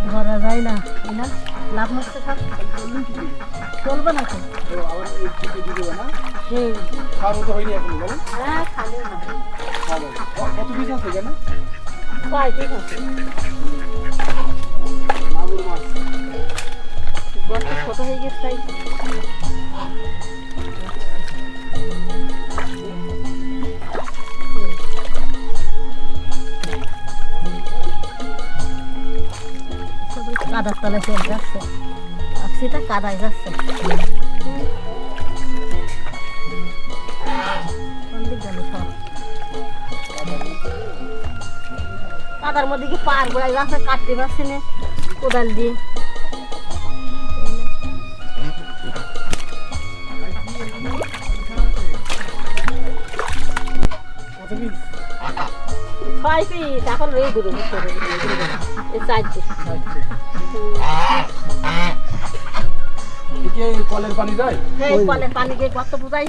ধরা যায় না না লাভ হচ্ছে সব চলবে না তো আবার এই দিকে দিবে না সেই খাওয়ার মতো হয়নি এখন বলেন হ্যাঁ খালি না খাবো কত পিস আছে এখানে কয় ঠিক আছে মাগুর মাছ গর্ত ছোট হয়ে গেছে তাই কাদার তলায় চলে যাচ্ছে সেটা কাদায় যাচ্ছে কাদার মধ্যে কি পার গোড়ায় যাচ্ছে কাটতে পারছি না কোদাল দিয়ে ছয় পিস এখন এই দুটো এই চারটে কলের পানি যায় কলের পানি দিয়ে গর্ত বুঝাই